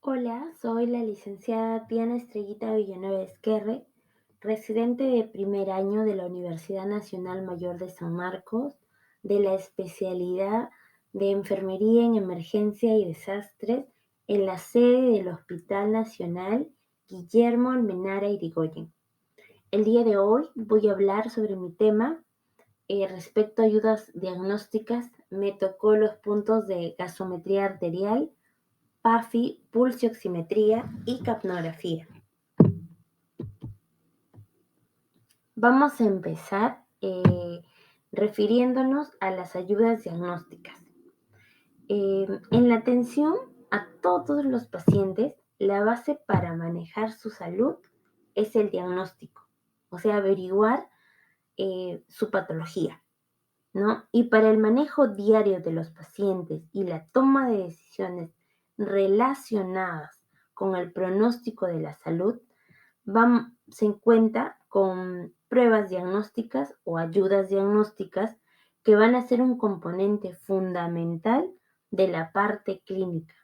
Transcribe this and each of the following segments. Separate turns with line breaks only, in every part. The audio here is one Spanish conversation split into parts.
Hola, soy la licenciada Diana Estrellita Villanueva Esquerre, residente de primer año de la Universidad Nacional Mayor de San Marcos, de la especialidad de Enfermería en Emergencia y Desastres en la sede del Hospital Nacional Guillermo Almenara Irigoyen. El día de hoy voy a hablar sobre mi tema respecto a ayudas diagnósticas. Me tocó los puntos de gasometría arterial, PAFI, pulsioximetría y capnografía. Vamos a empezar refiriéndonos a las ayudas diagnósticas. En la atención a todos los pacientes, la base para manejar su salud es el diagnóstico, o sea, averiguar su patología, ¿no? Y para el manejo diario de los pacientes y la toma de decisiones relacionadas con el pronóstico de la salud, se cuenta con pruebas diagnósticas o ayudas diagnósticas que van a ser un componente fundamental de la parte clínica.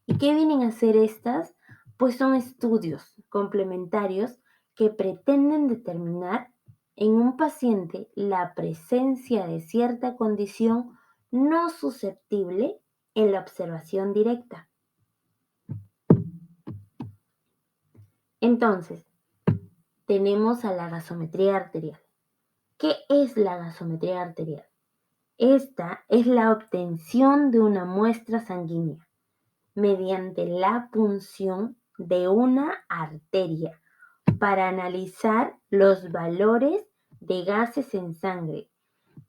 ¿Y qué vienen a hacer estas? Pues son estudios complementarios que pretenden determinar en un paciente la presencia de cierta condición no susceptible en la observación directa. Entonces, tenemos a la gasometría arterial. ¿Qué es la gasometría arterial? Esta es la obtención de una muestra sanguínea mediante la punción de una arteria para analizar los valores de gases en sangre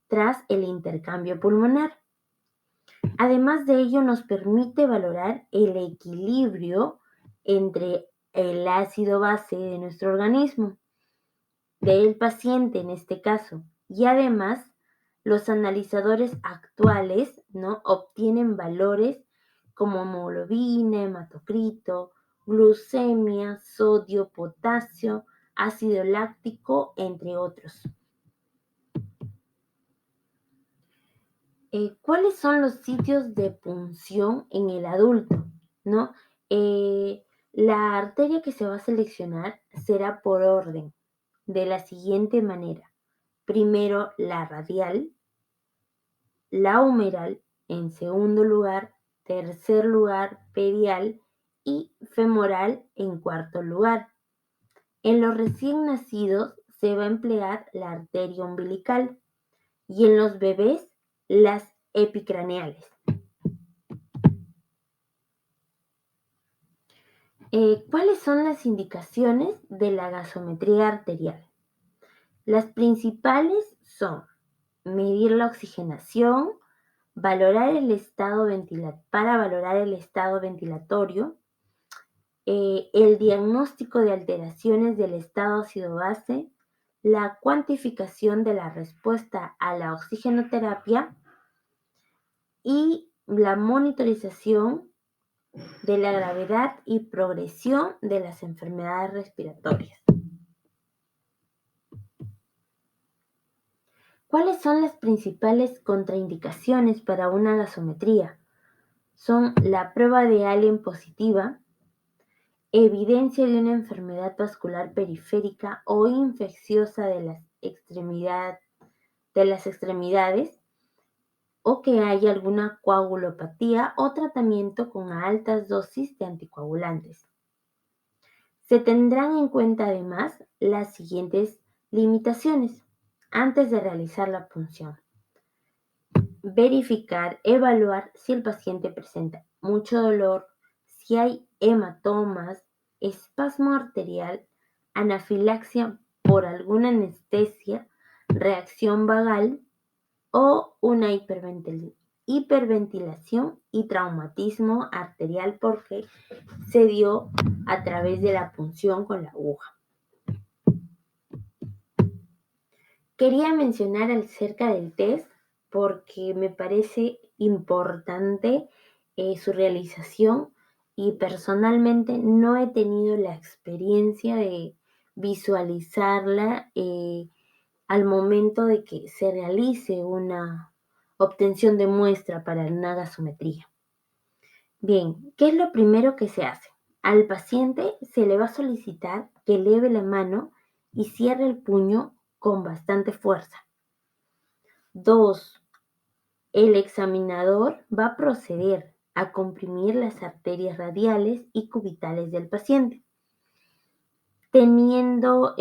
tras el intercambio pulmonar. Además de ello, nos permite valorar el equilibrio entre el ácido base de nuestro organismo, del paciente en este caso, y además los analizadores actuales, ¿no?, obtienen valores como hemoglobina, hematocrito, glucemia, sodio, potasio, ácido láctico, entre otros. ¿Cuáles son los sitios de punción en el adulto? ¿No? La arteria que se va a seleccionar será por orden, de la siguiente manera. Primero la radial, la humeral, en segundo lugar, tercer lugar, pedial y femoral en cuarto lugar. En los recién nacidos se va a emplear la arteria umbilical y en los bebés las epicraneales. ¿Cuáles son las indicaciones de la gasometría arterial? Las principales son medir la oxigenación, para valorar el estado ventilatorio, el diagnóstico de alteraciones del estado ácido-base, la cuantificación de la respuesta a la oxigenoterapia y la monitorización de la gravedad y progresión de las enfermedades respiratorias. ¿Cuáles son las principales contraindicaciones para una gasometría? Son la prueba de Allen positiva, evidencia de una enfermedad vascular periférica o infecciosa de las extremidades, o que haya alguna coagulopatía o tratamiento con altas dosis de anticoagulantes. Se tendrán en cuenta además las siguientes limitaciones antes de realizar la punción. Verificar, evaluar si el paciente presenta mucho dolor, si hay hematomas, espasmo arterial, anafilaxia por alguna anestesia, reacción vagal o una hiperventilación y traumatismo arterial porque se dio a través de la punción con la aguja. Quería mencionar acerca del test porque me parece importante su realización y personalmente no he tenido la experiencia de visualizarla al momento de que se realice una obtención de muestra para una gasometría. Bien, ¿qué es lo primero que se hace? Al paciente se le va a solicitar que eleve la mano y cierre el puño con bastante fuerza. 2. El examinador va a proceder a comprimir las arterias radiales y cubitales del paciente, teniendo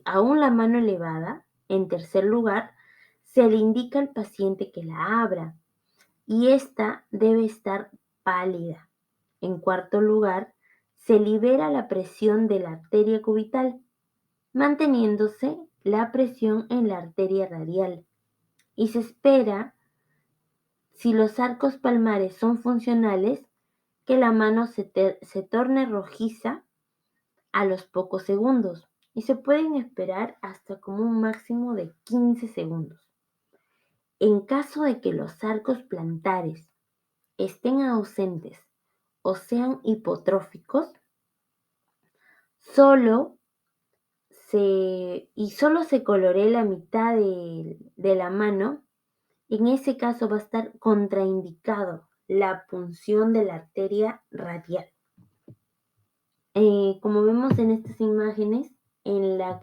aún la mano elevada. En tercer lugar, se le indica al paciente que la abra y esta debe estar pálida. En cuarto lugar, se libera la presión de la arteria cubital, manteniéndose la presión en la arteria radial, y se espera, si los arcos palmares son funcionales, que la mano se torne rojiza a los pocos segundos, y se pueden esperar hasta como un máximo de 15 segundos. En caso de que los arcos plantares estén ausentes o sean hipotróficos, solo se coloree la mitad de la mano, en ese caso va a estar contraindicado la punción de la arteria radial. Como vemos en estas imágenes, en la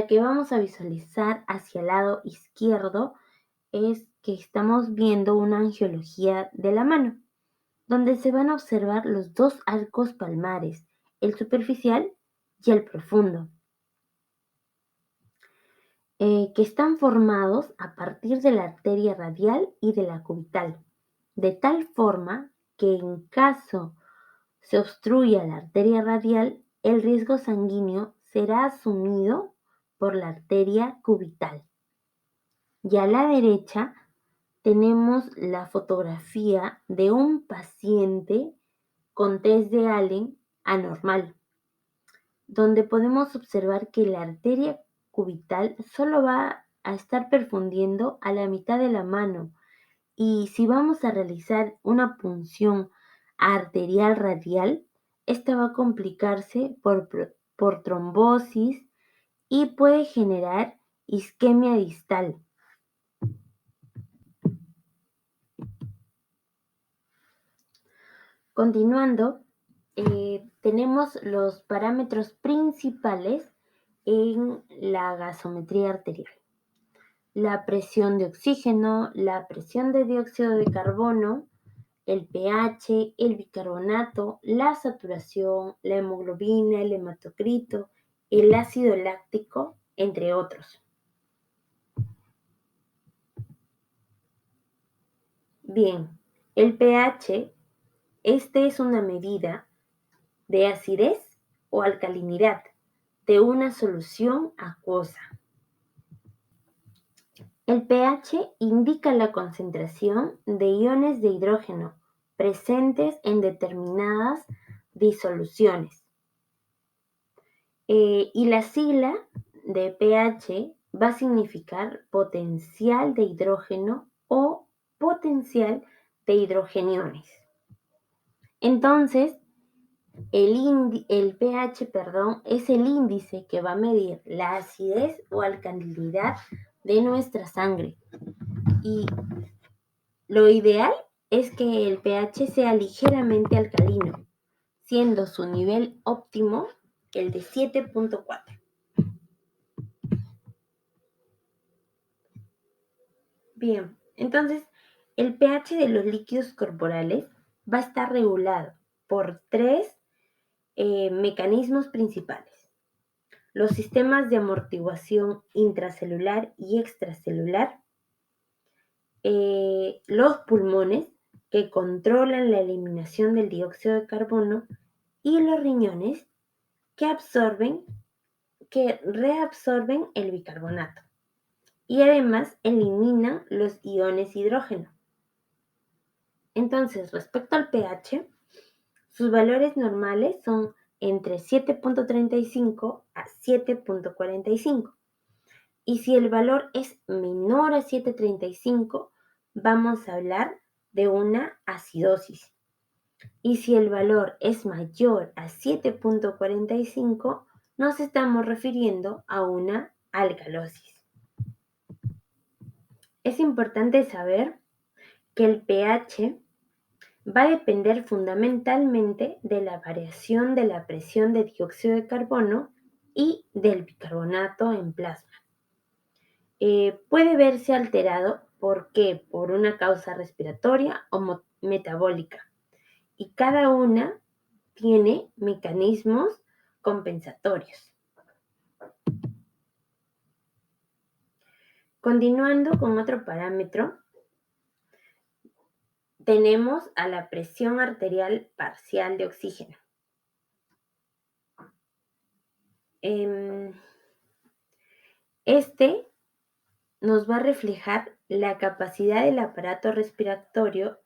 que vamos a visualizar hacia el lado izquierdo, es que estamos viendo una angiología de la mano, donde se van a observar los dos arcos palmares, el superficial y el profundo, que están formados a partir de la arteria radial y de la cubital, de tal forma que en caso se obstruya la arteria radial, el riesgo sanguíneo será asumido por la arteria cubital. Y a la derecha tenemos la fotografía de un paciente con test de Allen anormal, donde podemos observar que la arteria cubital solo va a estar perfundiendo a la mitad de la mano, y si vamos a realizar una punción arterial radial, esta va a complicarse por trombosis y puede generar isquemia distal. Continuando, tenemos los parámetros principales en la gasometría arterial: la presión de oxígeno, la presión de dióxido de carbono, el pH, el bicarbonato, la saturación, la hemoglobina, el hematocrito, el ácido láctico, entre otros. Bien, el pH, este es una medida de acidez o alcalinidad de una solución acuosa. El pH indica la concentración de iones de hidrógeno presentes en determinadas disoluciones. Y la sigla de pH va a significar potencial de hidrógeno o potencial de hidrogeniones. Entonces, el pH, es el índice que va a medir la acidez o alcalinidad de nuestra sangre. Y lo ideal es que el pH sea ligeramente alcalino, siendo su nivel óptimo el de 7.4. Bien, entonces el pH de los líquidos corporales va a estar regulado por tres mecanismos principales: los sistemas de amortiguación intracelular y extracelular, los pulmones, que controlan la eliminación del dióxido de carbono, y los riñones, que reabsorben el bicarbonato y además eliminan los iones hidrógeno. Entonces, respecto al pH, sus valores normales son entre 7.35 a 7.45. Y si el valor es menor a 7.35, vamos a hablar de una acidosis. Y si el valor es mayor a 7.45, nos estamos refiriendo a una alcalosis. Es importante saber que el pH va a depender fundamentalmente de la variación de la presión de dióxido de carbono y del bicarbonato en plasma. Puede verse alterado por una causa respiratoria o metabólica, y cada una tiene mecanismos compensatorios. Continuando con otro parámetro, tenemos a la presión arterial parcial de oxígeno. Este nos va a reflejar la capacidad del aparato respiratorio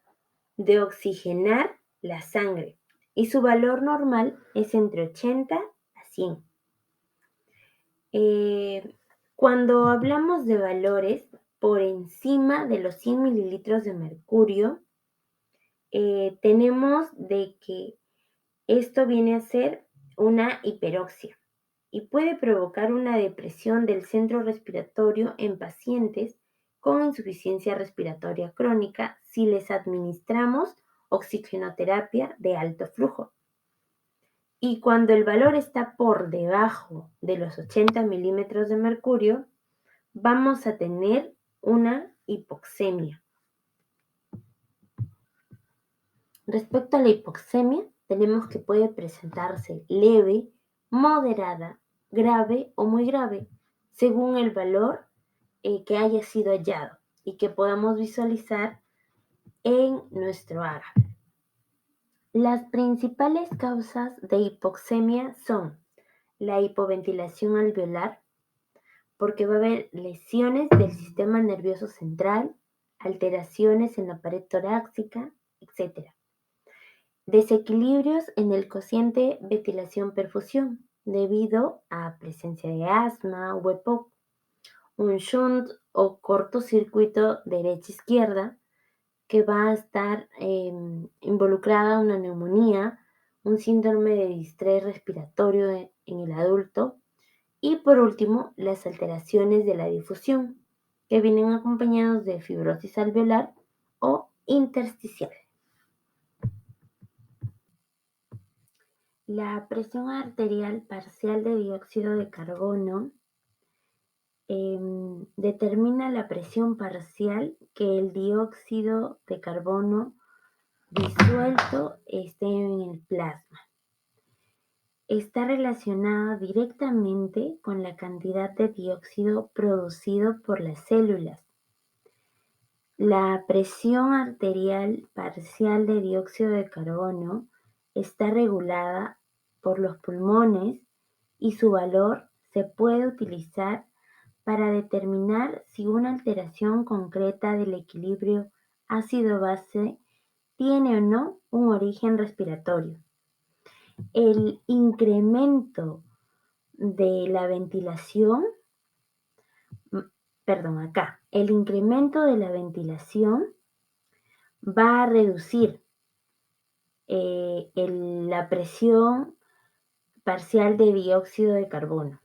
de oxigenar la sangre, y su valor normal es entre 80 a 100. Cuando hablamos de valores por encima de los 100 mililitros de mercurio, tenemos de que esto viene a ser una hiperoxia y puede provocar una depresión del centro respiratorio en pacientes con insuficiencia respiratoria crónica si les administramos oxigenoterapia de alto flujo. Y cuando el valor está por debajo de los 80 milímetros de mercurio, vamos a tener una hipoxemia. Respecto a la hipoxemia, tenemos que puede presentarse leve, moderada, grave o muy grave, según el valor que haya sido hallado y que podamos visualizar en nuestro AGA. Las principales causas de hipoxemia son la hipoventilación alveolar, porque va a haber lesiones del sistema nervioso central, alteraciones en la pared torácica, etc. Desequilibrios en el cociente ventilación-perfusión debido a presencia de asma o EPOC, un shunt o cortocircuito derecha-izquierda, que va a estar involucrada una neumonía, un síndrome de distrés respiratorio en el adulto, y por último, las alteraciones de la difusión, que vienen acompañados de fibrosis alveolar o intersticial. La presión arterial parcial de dióxido de carbono determina la presión parcial que el dióxido de carbono disuelto esté en el plasma. Está relacionada directamente con la cantidad de dióxido producido por las células. La presión arterial parcial de dióxido de carbono está regulada por los pulmones y su valor se puede utilizar para determinar si una alteración concreta del equilibrio ácido-base tiene o no un origen respiratorio. El incremento de la ventilación, el incremento de la ventilación va a reducir la presión parcial de dióxido de carbono,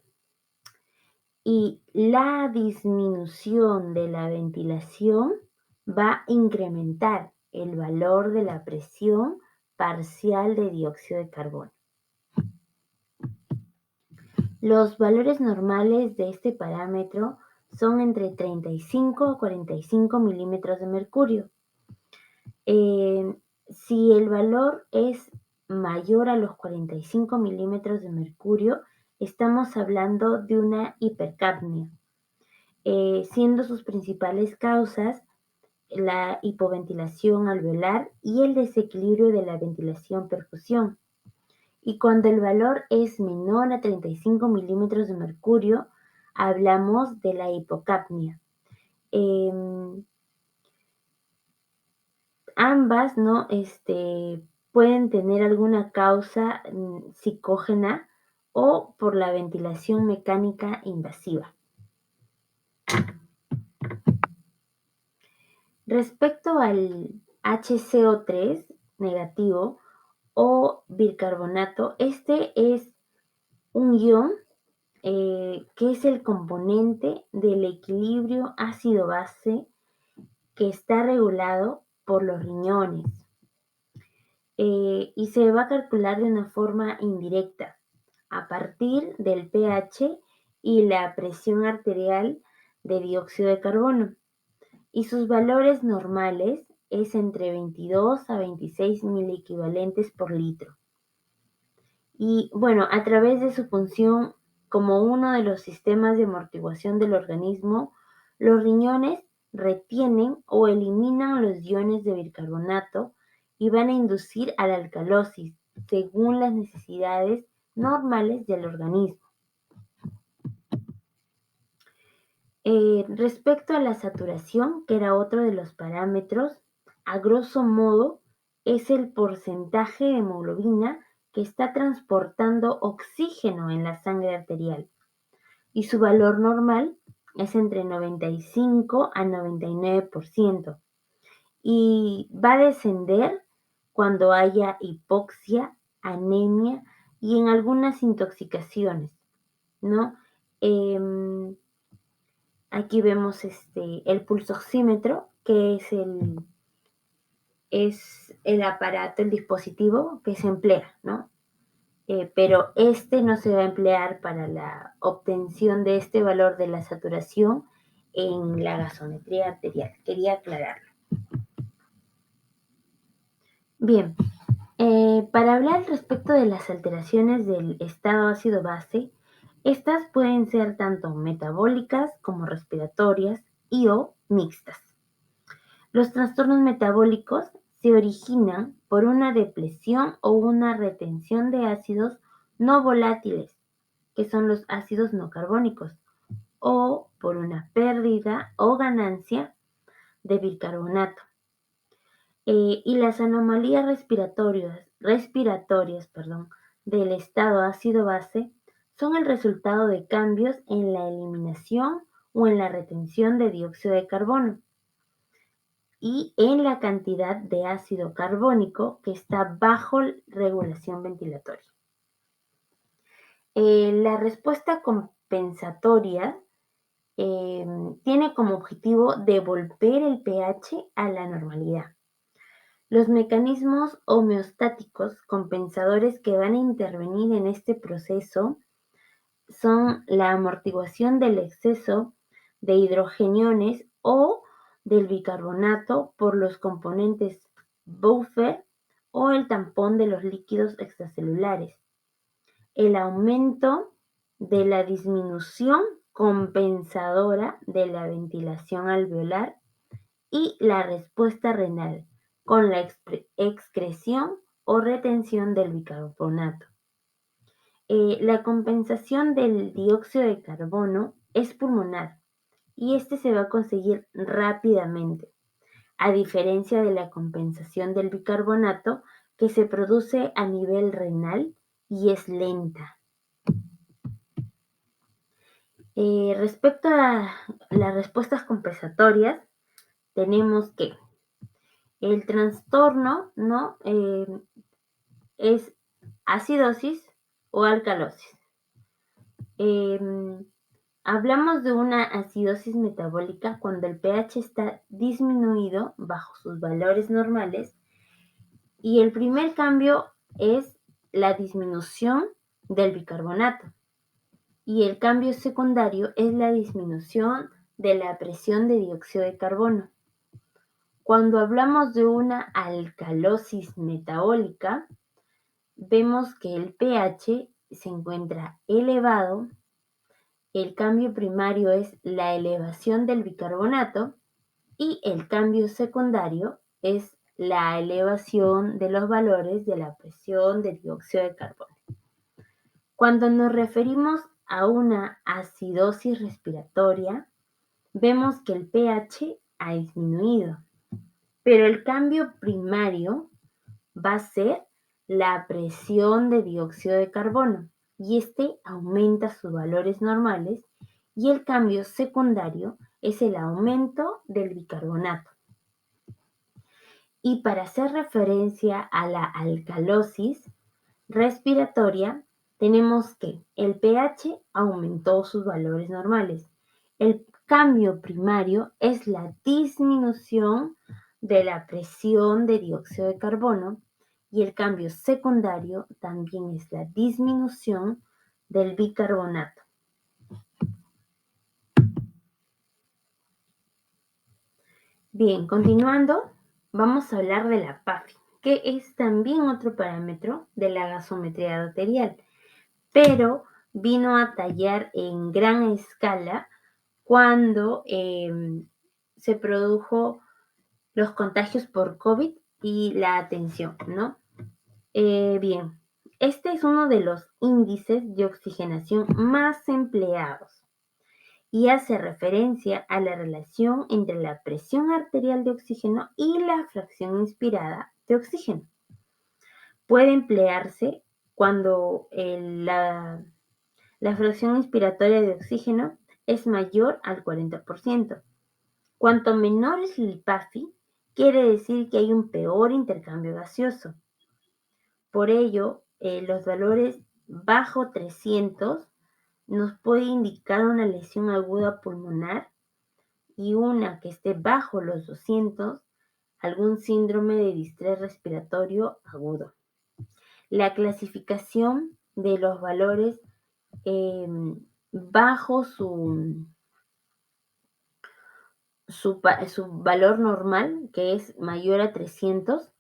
y la disminución de la ventilación va a incrementar el valor de la presión parcial de dióxido de carbono. Los valores normales de este parámetro son entre 35 a 45 milímetros de mercurio. Si el valor es mayor a los 45 milímetros de mercurio, estamos hablando de una hipercapnia, siendo sus principales causas la hipoventilación alveolar y el desequilibrio de la ventilación-perfusión. Y cuando el valor es menor a 35 milímetros de mercurio, hablamos de la hipocapnia. Ambas, ¿no? Pueden tener alguna causa psicógena o por la ventilación mecánica invasiva. Respecto al HCO3 negativo o bicarbonato, este es un ion que es el componente del equilibrio ácido-base que está regulado por los riñones. y se va a calcular de una forma indirecta a partir del pH y la presión arterial de dióxido de carbono. Y sus valores normales es entre 22 a 26 miliequivalentes por litro. Y bueno, a través de su función como uno de los sistemas de amortiguación del organismo, los riñones retienen o eliminan los iones de bicarbonato y van a inducir a la alcalosis según las necesidades normales del organismo. Respecto a la saturación, que era otro de los parámetros, a grosso modo es el porcentaje de hemoglobina que está transportando oxígeno en la sangre arterial y su valor normal es entre 95 a 99% y va a descender cuando haya hipoxia, anemia y en algunas intoxicaciones, ¿no? Aquí vemos el pulsoxímetro, que es el aparato, el dispositivo que se emplea, ¿no? Pero no se va a emplear para la obtención de este valor de la saturación en la gasometría arterial. Quería aclararlo. Bien, para hablar respecto de las alteraciones del estado ácido-base, estas pueden ser tanto metabólicas como respiratorias y o mixtas. Los trastornos metabólicos se originan por una depresión o una retención de ácidos no volátiles, que son los ácidos no carbónicos, o por una pérdida o ganancia de bicarbonato. Y las anomalías respiratorias del estado ácido-base son el resultado de cambios en la eliminación o en la retención de dióxido de carbono y en la cantidad de ácido carbónico que está bajo regulación ventilatoria. La respuesta compensatoria tiene como objetivo devolver el pH a la normalidad. Los mecanismos homeostáticos compensadores que van a intervenir en este proceso son la amortiguación del exceso de hidrogeniones o del bicarbonato por los componentes buffer o el tampón de los líquidos extracelulares, el aumento de la disminución compensadora de la ventilación alveolar y la respuesta renal con la excreción o retención del bicarbonato. La compensación del dióxido de carbono es pulmonar y se va a conseguir rápidamente, a diferencia de la compensación del bicarbonato que se produce a nivel renal y es lenta. Respecto a las respuestas compensatorias, tenemos que el trastorno, ¿no? Es acidosis o alcalosis. Hablamos de una acidosis metabólica cuando el pH está disminuido bajo sus valores normales y el primer cambio es la disminución del bicarbonato y el cambio secundario es la disminución de la presión de dióxido de carbono. Cuando hablamos de una alcalosis metabólica, vemos que el pH se encuentra elevado, el cambio primario es la elevación del bicarbonato y el cambio secundario es la elevación de los valores de la presión de dióxido de carbono. Cuando nos referimos a una acidosis respiratoria, vemos que el pH ha disminuido, pero el cambio primario va a ser la presión de dióxido de carbono y aumenta sus valores normales y el cambio secundario es el aumento del bicarbonato. Y para hacer referencia a la alcalosis respiratoria, tenemos que el pH aumentó sus valores normales. El cambio primario es la disminución de la presión de dióxido de carbono y el cambio secundario también es la disminución del bicarbonato. Bien, continuando, vamos a hablar de la PAFI, que es también otro parámetro de la gasometría arterial, pero vino a tallar en gran escala cuando se produjo los contagios por COVID y la atención, ¿no? Bien, este es uno de los índices de oxigenación más empleados y hace referencia a la relación entre la presión arterial de oxígeno y la fracción inspirada de oxígeno. Puede emplearse cuando la fracción inspiratoria de oxígeno es mayor al 40%. Cuanto menor es el PAFI, quiere decir que hay un peor intercambio gaseoso. Por ello, los valores bajo 300 nos puede indicar una lesión aguda pulmonar y una que esté bajo los 200, algún síndrome de distrés respiratorio agudo. La clasificación de los valores bajo su valor normal, que es mayor a 300,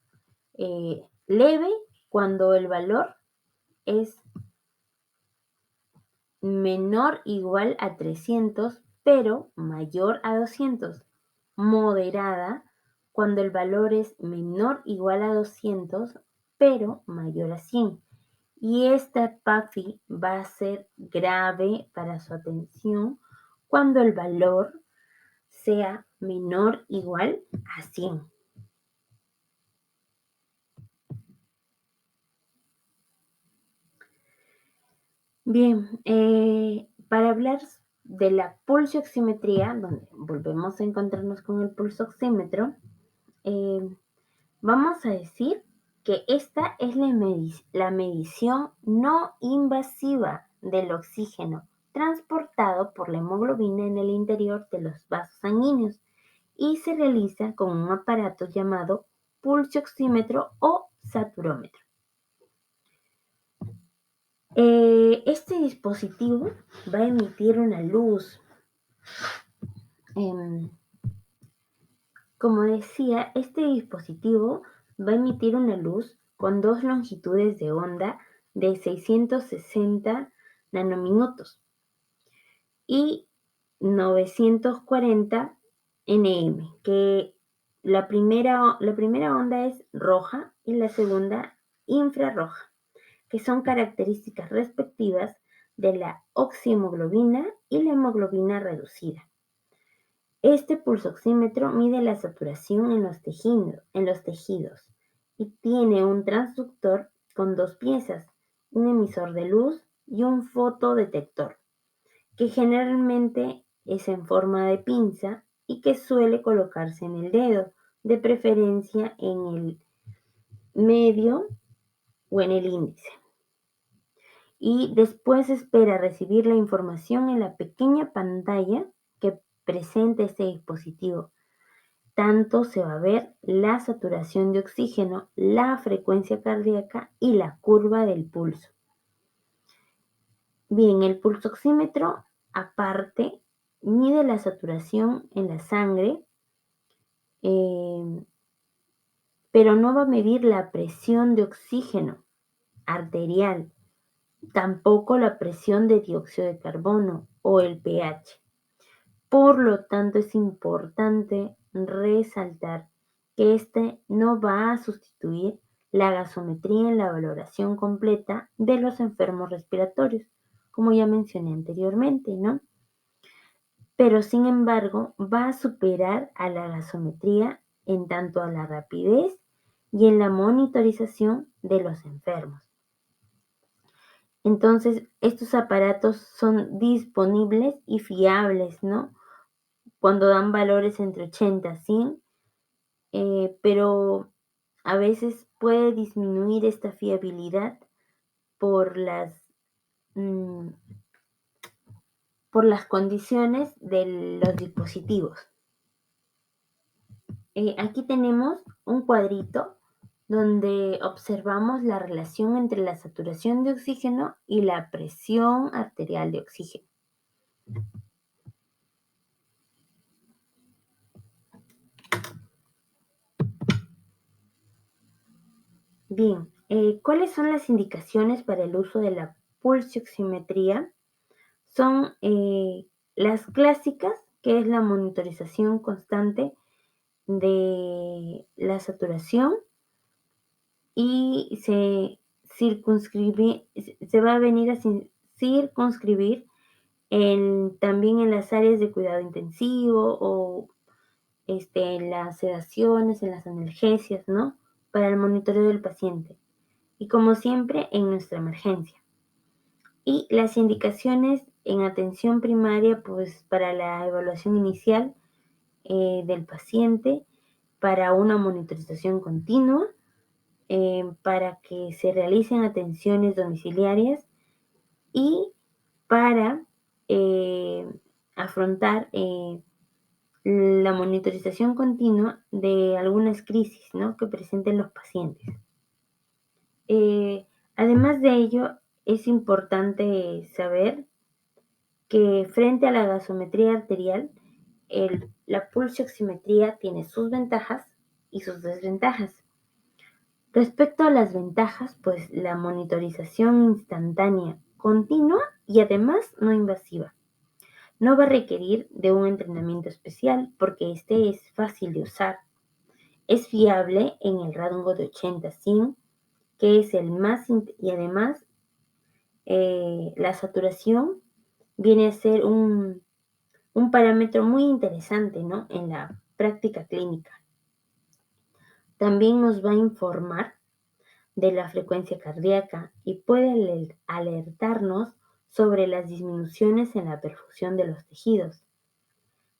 leve cuando el valor es menor o igual a 300, pero mayor a 200. Moderada cuando el valor es menor o igual a 200, pero mayor a 100. Y esta PAFI va a ser grave para su atención cuando el valor sea menor o igual a 100. Bien, para hablar de la pulsioximetría, donde volvemos a encontrarnos con el pulsoxímetro, vamos a decir que esta es la medición no invasiva del oxígeno transportado por la hemoglobina en el interior de los vasos sanguíneos y se realiza con un aparato llamado pulsioxímetro o saturómetro. Este dispositivo va a emitir una luz. Como decía, este dispositivo va a emitir una luz con dos longitudes de onda de 660 nanominutos y 940 nm, que la primera onda es roja y la segunda infrarroja, que son características respectivas de la oxihemoglobina y la hemoglobina reducida. Este pulsoxímetro mide la saturación en los tejidos y tiene un transductor con dos piezas, un emisor de luz y un fotodetector, que generalmente es en forma de pinza y que suele colocarse en el dedo, de preferencia en el medio o en el índice. Y después espera recibir la información en la pequeña pantalla que presenta este dispositivo. Tanto se va a ver la saturación de oxígeno, la frecuencia cardíaca y la curva del pulso. Bien, el pulsoxímetro aparte mide la saturación en la sangre, pero no va a medir la presión de oxígeno arterial, tampoco la presión de dióxido de carbono o el pH. Por lo tanto, es importante resaltar que este no va a sustituir la gasometría en la valoración completa de los enfermos respiratorios, como ya mencioné anteriormente, ¿no? Pero sin embargo, va a superar a la gasometría en tanto a la rapidez y en la monitorización de los enfermos. Entonces, estos aparatos son disponibles y fiables, ¿no? Cuando dan valores entre 80 y 100, pero a veces puede disminuir esta fiabilidad por por las condiciones de los dispositivos. Aquí tenemos un cuadrito donde observamos la relación entre la saturación de oxígeno y la presión arterial de oxígeno. Bien, ¿cuáles son las indicaciones para el uso de la pulsioximetría? Son las clásicas, que es la monitorización constante de la saturación, y se va a venir a circunscribir también en las áreas de cuidado intensivo o en las sedaciones, en las analgesias, ¿no? Para el monitoreo del paciente. Y como siempre, en nuestra emergencia. Y las indicaciones en atención primaria, pues para la evaluación inicial del paciente, para una monitorización continua, para que se realicen atenciones domiciliarias y para afrontar la monitorización continua de algunas crisis, ¿no?, que presenten los pacientes. Además de ello, es importante saber que frente a la gasometría arterial, la pulsioximetría tiene sus ventajas y sus desventajas. Respecto a las ventajas, pues la monitorización instantánea, continua y además no invasiva. No va a requerir de un entrenamiento especial porque este es fácil de usar. Es fiable en el rango de 80 a 100, que es el más, y además la saturación viene a ser un parámetro muy interesante, ¿no?, en la práctica clínica. También nos va a informar de la frecuencia cardíaca y puede alertarnos sobre las disminuciones en la perfusión de los tejidos.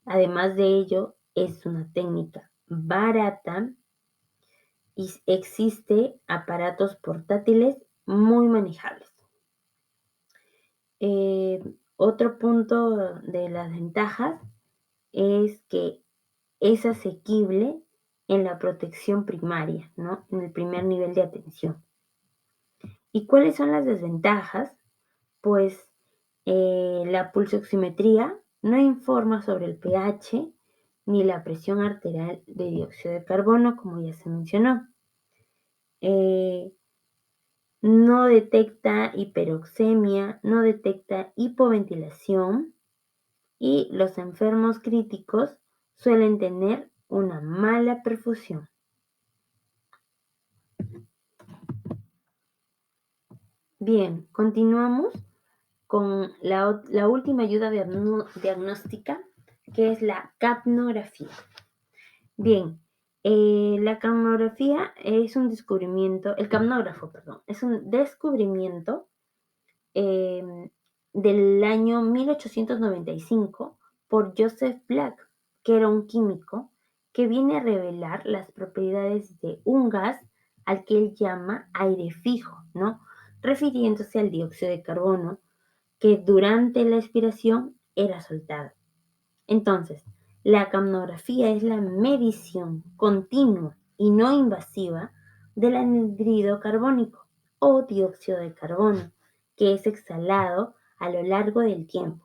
Además de ello, es una técnica barata y existe aparatos portátiles muy manejables. Otro punto de las ventajas es que es asequible en la protección primaria, ¿no?, en el primer nivel de atención. ¿Y cuáles son las desventajas? Pues la pulsioximetría no informa sobre el pH ni la presión arterial de dióxido de carbono, como ya se mencionó. No detecta hiperoxemia, no detecta hipoventilación y los enfermos críticos suelen tener una mala perfusión. Bien, continuamos con la última ayuda diagnóstica, que es la capnografía. Bien, la capnografía es un descubrimiento, el capnógrafo, perdón, es un descubrimiento del año 1895 por Joseph Black, que era un químico que viene a revelar las propiedades de un gas al que él llama aire fijo, ¿no?, refiriéndose al dióxido de carbono, que durante la expiración era soltado. Entonces, la capnografía es la medición continua y no invasiva del anhídrido carbónico o dióxido de carbono, que es exhalado a lo largo del tiempo.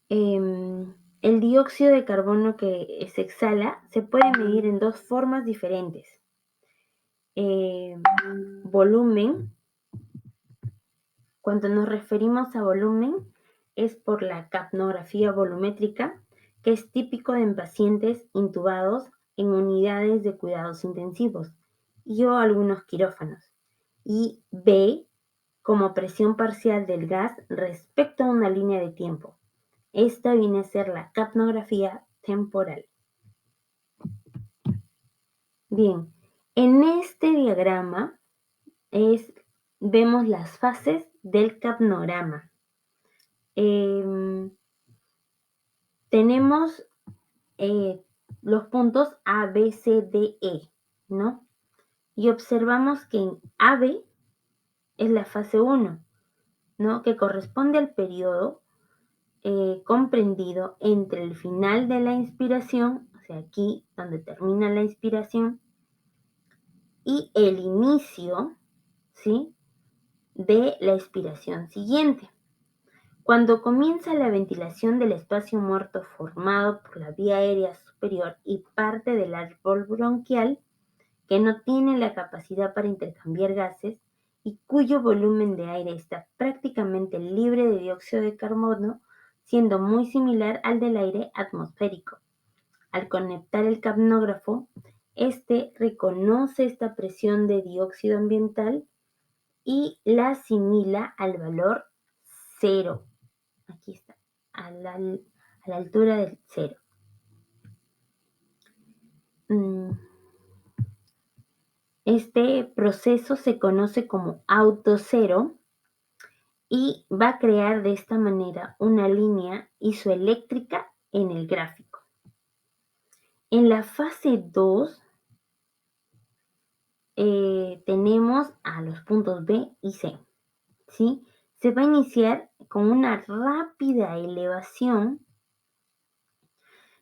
El dióxido de carbono que se exhala se puede medir en dos formas diferentes. Volumen. Cuando nos referimos a volumen, es por la capnografía volumétrica, que es típico en pacientes intubados en unidades de cuidados intensivos y o algunos quirófanos. Y B, como presión parcial del gas respecto a una línea de tiempo. Esta viene a ser la capnografía temporal. Bien, en este diagrama vemos las fases del capnograma. Tenemos los puntos A, B, C, D, E, ¿no? Y observamos que en AB es la fase 1, ¿no?, que corresponde al periodo comprendido entre el final de la inspiración, o sea, aquí donde termina la inspiración, y el inicio, ¿sí?, de la expiración siguiente. Cuando comienza la ventilación del espacio muerto formado por la vía aérea superior y parte del árbol bronquial, que no tiene la capacidad para intercambiar gases y cuyo volumen de aire está prácticamente libre de dióxido de carbono, siendo muy similar al del aire atmosférico. Al conectar el capnógrafo, este reconoce esta presión de dióxido ambiental y la asimila al valor cero. Aquí está, a la altura del cero. Este proceso se conoce como autocero y va a crear de esta manera una línea isoeléctrica en el gráfico. En la fase 2 tenemos a los puntos B y C, ¿sí? Se va a iniciar con una rápida elevación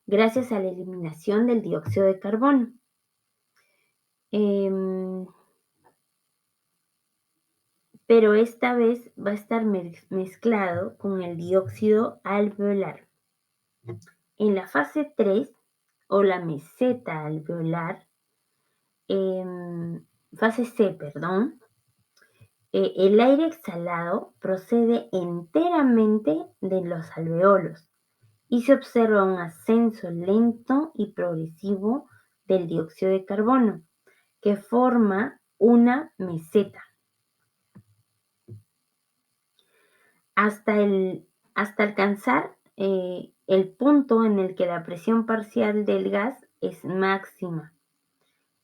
gracias a la eliminación del dióxido de carbono. Pero esta vez va a estar mezclado con el dióxido alveolar. En la fase 3, o la meseta alveolar, fase C, perdón, el aire exhalado procede enteramente de los alveolos y se observa un ascenso lento y progresivo del dióxido de carbono, que forma una meseta. Hasta alcanzar el punto en el que la presión parcial del gas es máxima.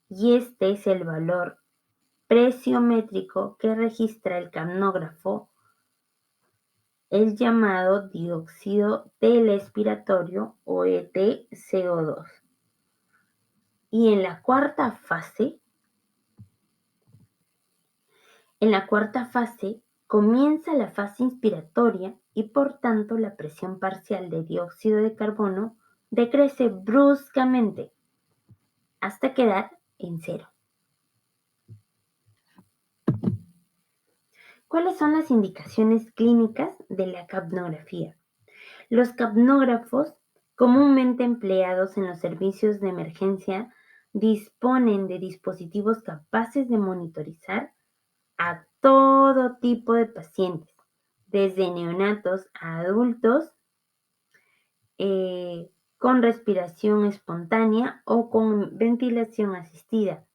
Y este es el valor presiométrico que registra el capnógrafo, el llamado dióxido del expiratorio o EtCO2. Y en la cuarta fase comienza la fase inspiratoria y por tanto la presión parcial de dióxido de carbono decrece bruscamente hasta quedar en cero. ¿Cuáles son las indicaciones clínicas de la capnografía? Los capnógrafos, comúnmente empleados en los servicios de emergencia, disponen de dispositivos capaces de monitorizar a todo tipo de pacientes, desde neonatos a adultos, con respiración espontánea o con ventilación asistida,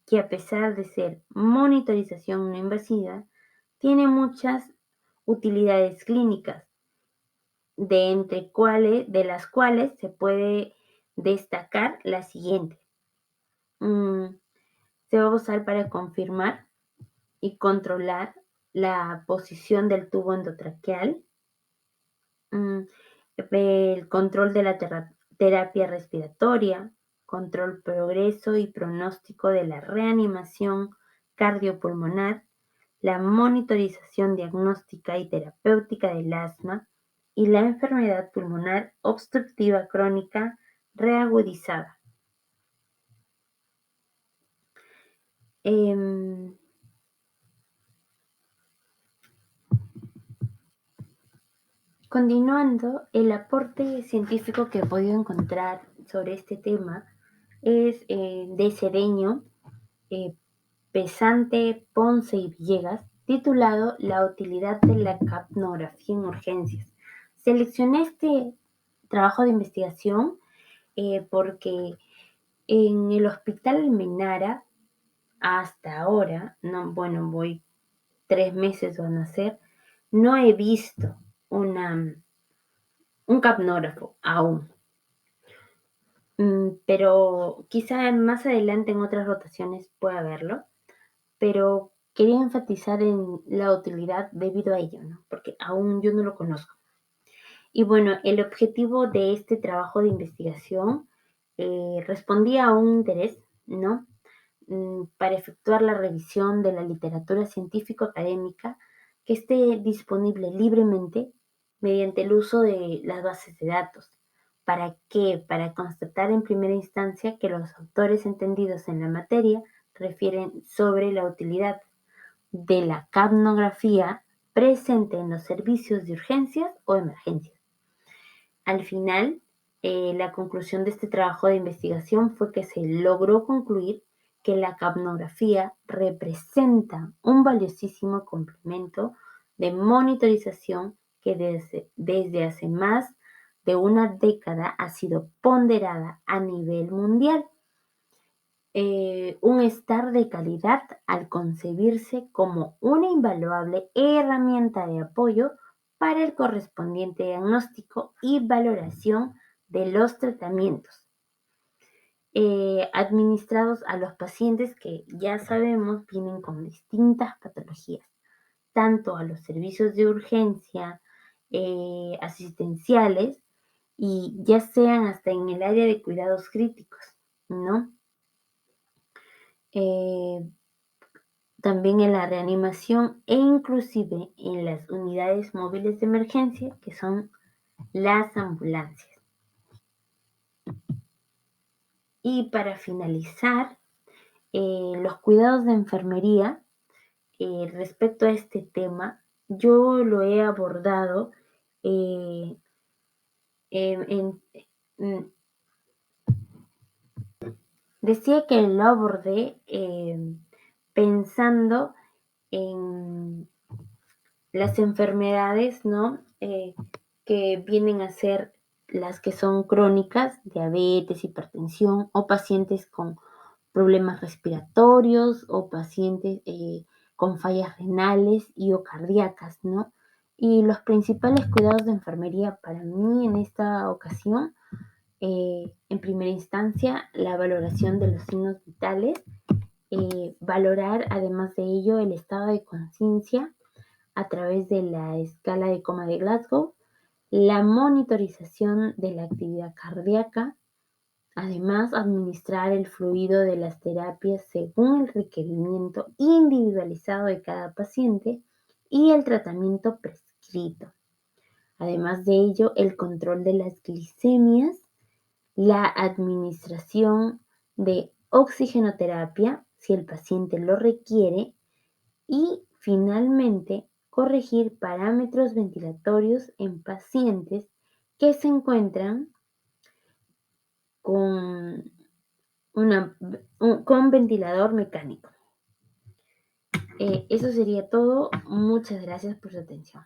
que a pesar de ser monitorización no invasiva, tiene muchas utilidades clínicas, de las cuales se puede destacar la siguiente. Se va a usar para confirmar y controlar la posición del tubo endotraqueal, el control de la terapia respiratoria, control, progreso y pronóstico de la reanimación cardiopulmonar, la monitorización diagnóstica y terapéutica del asma y la enfermedad pulmonar obstructiva crónica reagudizada. Continuando, el aporte científico que he podido encontrar sobre este tema es de Cedeño, Pesante, Ponce y Villegas, titulado La utilidad de la capnografía en urgencias. Seleccioné este trabajo de investigación porque en el Hospital Almenara, hasta ahora, voy 3 meses van a ser, no he visto un capnógrafo aún. Pero quizá más adelante en otras rotaciones pueda verlo, pero quería enfatizar en la utilidad debido a ello, ¿no? Porque aún yo no lo conozco. Y bueno, el objetivo de este trabajo de investigación respondía a un interés, ¿no? Para efectuar la revisión de la literatura científico-académica que esté disponible libremente mediante el uso de las bases de datos, ¿Para qué? Para constatar en primera instancia que los autores entendidos en la materia refieren sobre la utilidad de la capnografía presente en los servicios de urgencias o emergencias. Al final, la conclusión de este trabajo de investigación fue que se logró concluir que la capnografía representa un valiosísimo complemento de monitorización que desde hace más de una década ha sido ponderada a nivel mundial. Un estar de calidad al concebirse como una invaluable herramienta de apoyo para el correspondiente diagnóstico y valoración de los tratamientos administrados a los pacientes que ya sabemos vienen con distintas patologías, tanto a los servicios de urgencia, asistenciales y ya sean hasta en el área de cuidados críticos, ¿no? También en la reanimación e inclusive en las unidades móviles de emergencia, que son las ambulancias. Y para finalizar, los cuidados de enfermería, respecto a este tema, yo lo he abordado eh, en, en, decía que lo abordé pensando en las enfermedades, ¿no? Que vienen a ser las que son crónicas, diabetes, hipertensión, o pacientes con problemas respiratorios, o pacientes con fallas renales y o cardíacas, ¿no? Y los principales cuidados de enfermería para mí en esta ocasión, en primera instancia, la valoración de los signos vitales, valorar además de ello el estado de conciencia a través de la escala de coma de Glasgow, la monitorización de la actividad cardíaca, además administrar el fluido de las terapias según el requerimiento individualizado de cada paciente y el tratamiento prescrito. Además de ello, el control de las glicemias, la administración de oxigenoterapia si el paciente lo requiere y finalmente corregir parámetros ventilatorios en pacientes que se encuentran con, con ventilador mecánico. Eso sería todo. Muchas gracias por su atención.